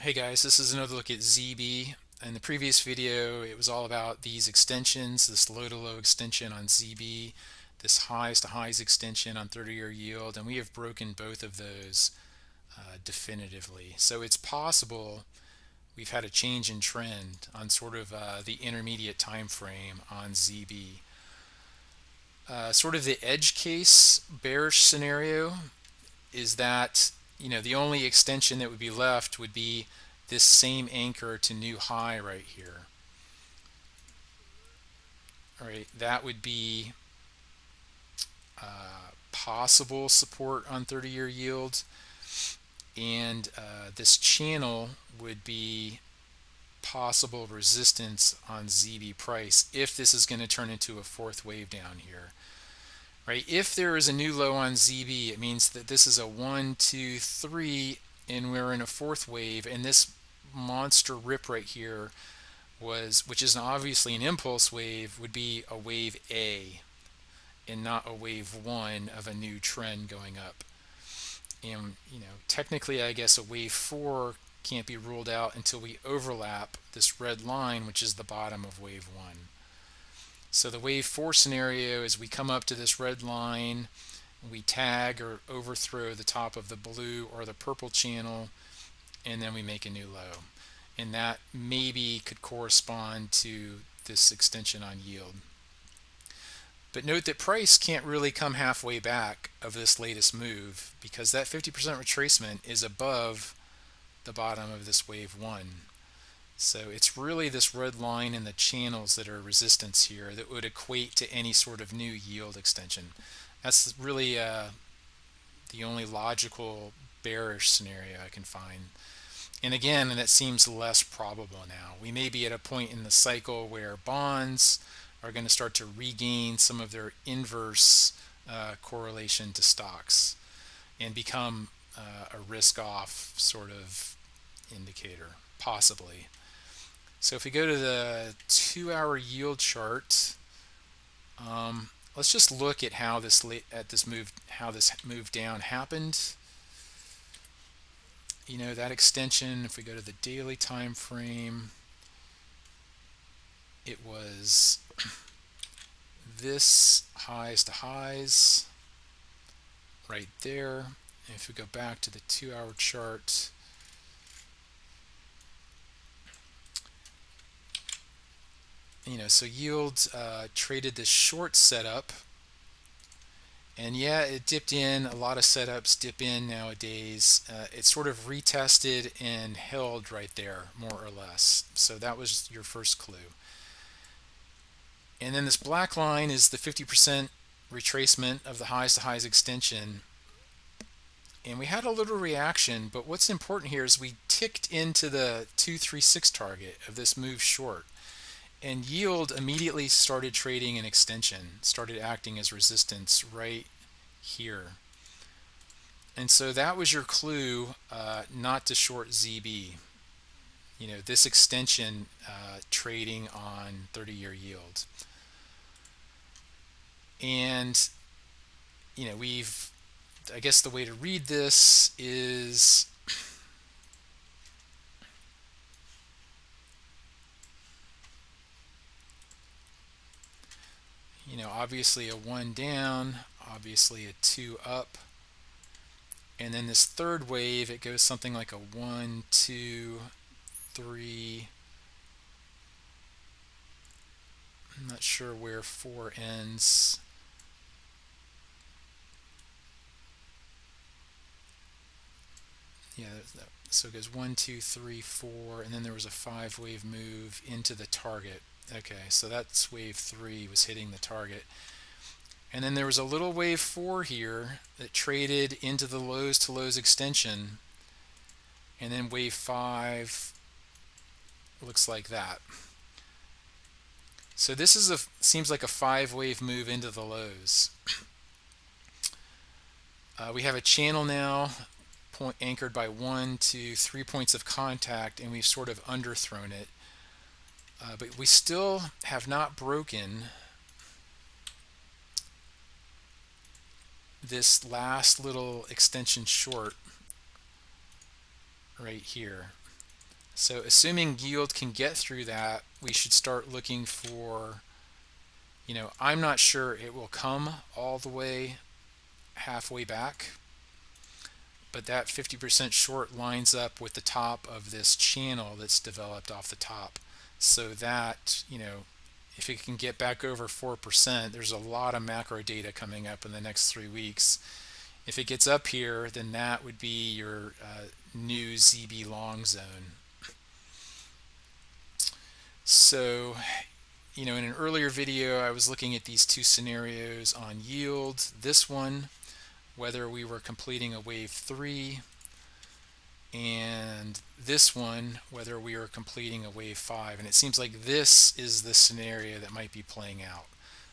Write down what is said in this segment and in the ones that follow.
Hey guys, this is another look at ZB. In the previous video, it was all about these extensions, this low-to-low extension on ZB, this highs-to-highs extension on 30-year yield, and we have broken both of those definitively. So it's possible we've had a change in trend on sort of the intermediate time frame on ZB. Sort of the edge case bearish scenario is that the only extension that would be left would be this same anchor to new high right here. All right, that would be possible support on 30-year yield, and this channel would be possible resistance on ZB price if this is going to turn into a fourth wave down here. Right, if there is a new low on ZB, it means that this is a 1, 2, 3, and we're in a fourth wave, and this monster rip right here which is obviously an impulse wave, would be a wave A and not a wave 1 of a new trend going up. And technically I guess a wave 4 can't be ruled out until we overlap this red line, which is the bottom of wave 1. So the wave 4 scenario is we come up to this red line, we tag or overthrow the top of the blue or the purple channel, and then we make a new low. And that maybe could correspond to this extension on yield. But note that price can't really come halfway back of this latest move because that 50% retracement is above the bottom of this wave 1. So it's really this red line in the channels that are resistance here that would equate to any sort of new yield extension. That's really the only logical bearish scenario I can find. And again, that seems less probable now. We may be at a point in the cycle where bonds are going to start to regain some of their inverse correlation to stocks and become a risk-off sort of indicator, possibly. So if we go to the 2-hour yield chart, let's just look at how this move down happened. That extension, if we go to the daily time frame, it was this highs to highs right there. And if we go back to the 2-hour chart, so yield traded this short setup, and yeah, it dipped in. A lot of setups dip in nowadays. It sort of retested and held right there, more or less. So that was your first clue. And then this black line is the 50% retracement of the highs to highs extension. And we had a little reaction, but what's important here is we ticked into the 236 target of this move short. And yield immediately started trading an extension, started acting as resistance right here. And so that was your clue not to short ZB. This extension trading on 30-year yield. And I guess the way to read this is obviously a 1 down, obviously a 2 up, and then this third wave, it goes something like a 1, 2, 3. I'm not sure where 4 ends. Yeah, so it goes 1, 2, 3, 4, and then there was a 5-wave move into the target. Okay, so that's wave 3 was hitting the target. And then there was a little wave 4 here that traded into the lows to lows extension. And then wave 5 looks like that. So this seems like a 5-wave move into the lows. We have a channel now anchored by 1 to 3 points of contact, and we've sort of underthrown it. But we still have not broken this last little extension short right here. So assuming yield can get through that, we should start looking for, I'm not sure it will come all the way halfway back, but that 50% short lines up with the top of this channel that's developed off the top. So that, if it can get back over 4%, there's a lot of macro data coming up in the next 3 weeks. If it gets up here, then that would be your new ZB long zone. So, in an earlier video, I was looking at these two scenarios on yield. This one, whether we were completing a wave 3, and this one, whether we were completing a wave 5. And it seems like this is the scenario that might be playing out.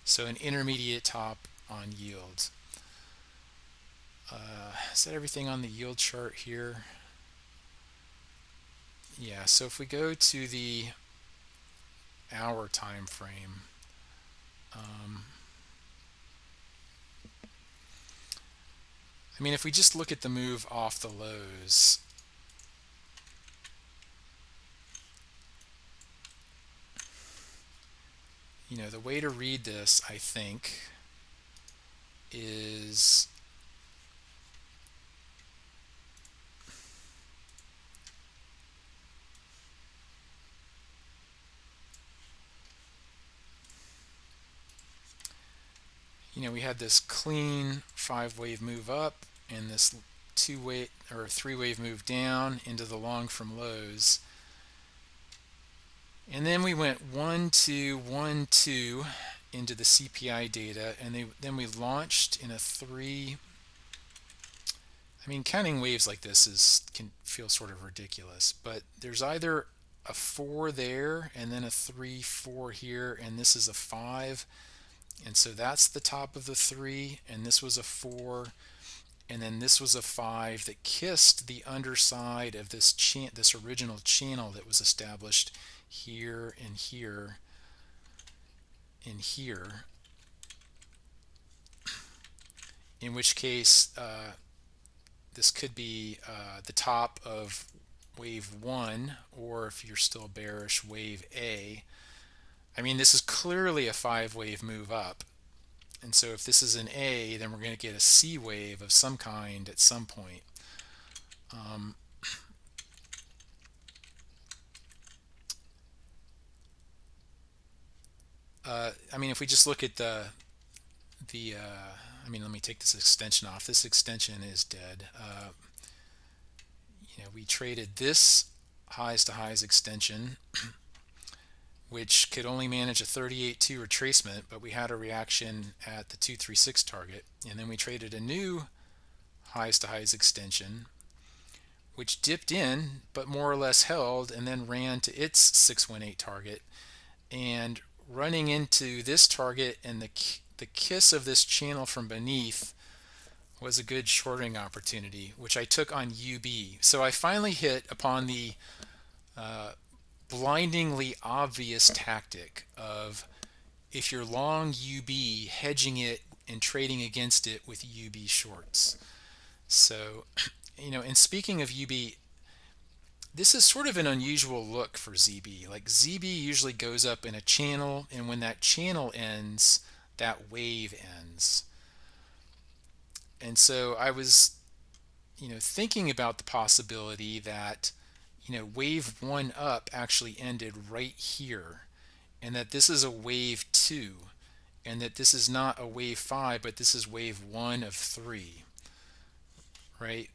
So an intermediate top on yield. Is that everything on the yield chart here? Yeah, so if we go to the hour time frame, if we just look at the move off the lows, the way to read this, I think, is we had this clean 5-wave move up and this 2-wave or 3-wave move down into the long from lows. And then we went 1 2 1 2 into the CPI data, and then we launched in a 3. Counting waves like this can feel sort of ridiculous, but there's either a 4 there and then a 3 4 here, and this is a 5, and so that's the top of the 3, and this was a 4, and then this was a 5 that kissed the underside of this original channel that was established here and here and here, in which case this could be the top of wave 1, or if you're still bearish, wave A. This is clearly a 5-wave move up, and so if this is an A, then we're going to get a C wave of some kind at some point. If we just look at let me take this extension off. This extension is dead. We traded this highs to highs extension, which could only manage a 38.2 retracement, but we had a reaction at the 236 target. And then we traded a new highs to highs extension, which dipped in but more or less held and then ran to its 618 target. And running into this target and the kiss of this channel from beneath was a good shorting opportunity, which I took on UB. So I finally hit upon the blindingly obvious tactic of, if you're long UB, hedging it and trading against it with UB shorts. So, and speaking of UB, this is sort of an unusual look for ZB. Like, ZB usually goes up in a channel, and when that channel ends, that wave ends. And so I was, thinking about the possibility that, wave 1 up actually ended right here, and that this is a wave 2, and that this is not a wave 5, but this is wave 1 of 3, right?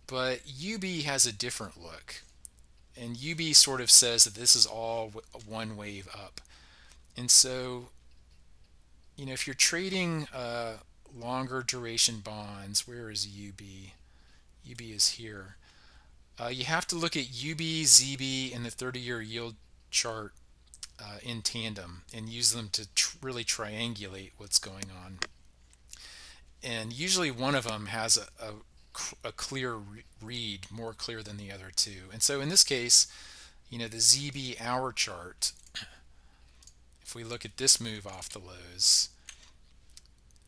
But UB has a different look, and UB sort of says that this is all one wave up. And so, if you're trading longer duration bonds, where is UB? UB is here. You have to look at UB, ZB, and the 30-year yield chart in tandem and use them to really triangulate what's going on. And usually one of them has a clear read, more clear than the other two. And so in this case, the ZB hour chart, if we look at this move off the lows,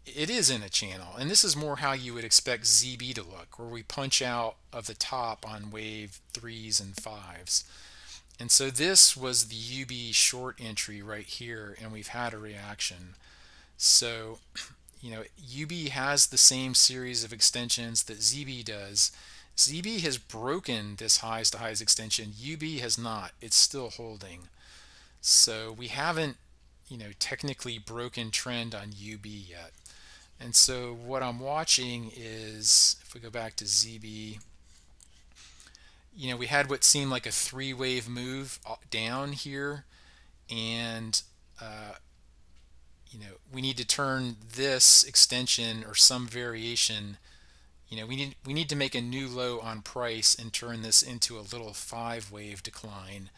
it is in a channel, and this is more how you would expect ZB to look, where we punch out of the top on wave 3s and 5s. And so this was the UB short entry right here, and we've had a reaction. So, UB has the same series of extensions that ZB does. ZB has broken this highs to highs extension. UB has not. It's still holding. So we haven't, technically broken trend on UB yet. And so what I'm watching is, if we go back to ZB, we had what seemed like a three-wave move down here, and we need to turn this extension or some variation. We need to make a new low on price and turn this into a little five-wave decline,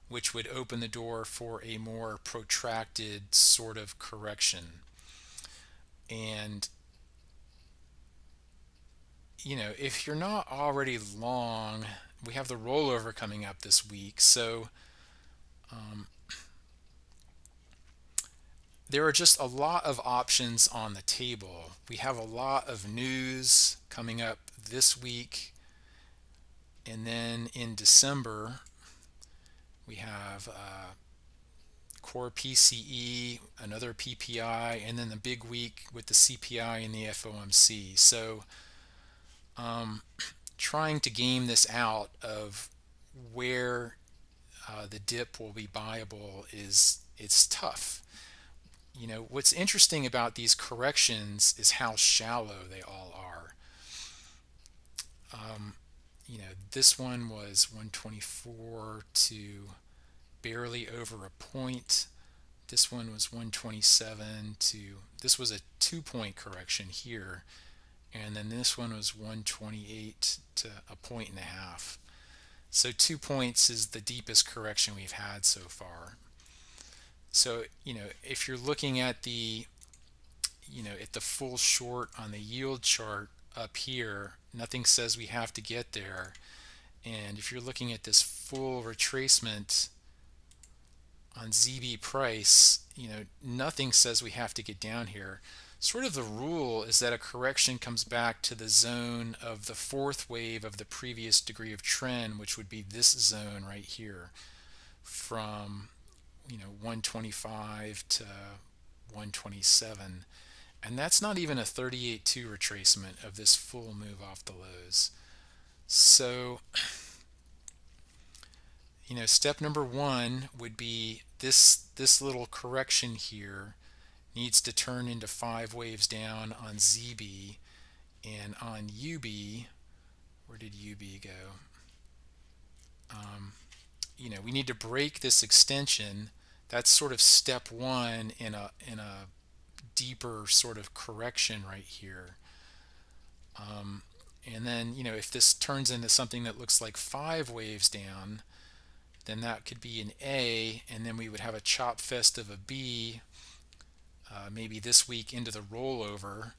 which would open the door for a more protracted sort of correction. And if you're not already long, we have the rollover coming up this week. So there are just a lot of options on the table. We have a lot of news coming up this week. And then in December, we have core PCE, another PPI, and then the big week with the CPI and the FOMC. So trying to game this out of where the dip will be buyable it's tough. What's interesting about these corrections is how shallow they all are. This one was 124 to barely over a point. This one was 127 to, this was a 2-point correction here, and then this one was 128 to a point and a half. So 2 points is the deepest correction we've had so far. So if you're looking at the at the full short on the yield chart up here, nothing says we have to get there. And if you're looking at this full retracement on ZB price, nothing says we have to get down here. Sort of the rule is that a correction comes back to the zone of the fourth wave of the previous degree of trend, which would be this zone right here from 125 to 127. And that's not even a 38.2 retracement of this full move off the lows. So step number one would be this little correction here needs to turn into 5 waves down on ZB, and on UB, where did UB go? We need to break this extension. That's sort of step one in a deeper sort of correction right here. And then if this turns into something that looks like 5 waves down, then that could be an A, and then we would have a chop fest of a B, maybe this week into the rollover.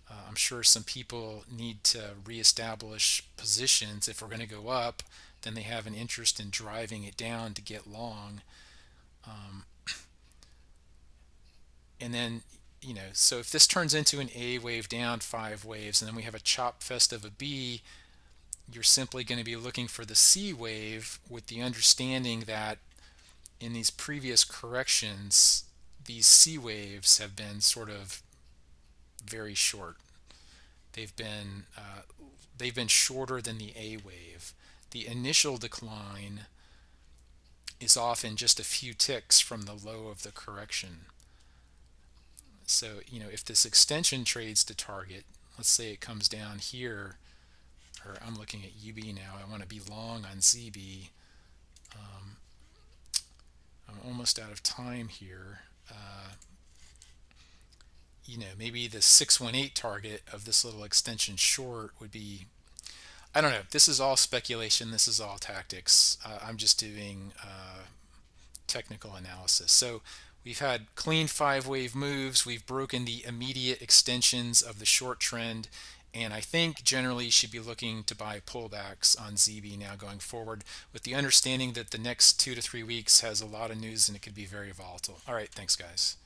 I'm sure some people need to reestablish positions. If we're going to go up, then they have an interest in driving it down to get long. And then, so if this turns into an A wave down 5 waves, and then we have a chop fest of a B, you're simply going to be looking for the C wave, with the understanding that in these previous corrections, these C waves have been sort of very short. They've been shorter than the A wave. The initial decline is often just a few ticks from the low of the correction. So if this extension trades to target, let's say it comes down here, or I'm looking at UB now, I want to be long on ZB. I'm almost out of time here. Maybe the 618 target of this little extension short would be, I don't know, this is all speculation, this is all tactics. I'm just doing technical analysis. So we've had clean 5-wave moves, we've broken the immediate extensions of the short trend, and I think generally you should be looking to buy pullbacks on ZB now going forward, with the understanding that the next 2 to 3 weeks has a lot of news and it could be very volatile. All right, thanks guys.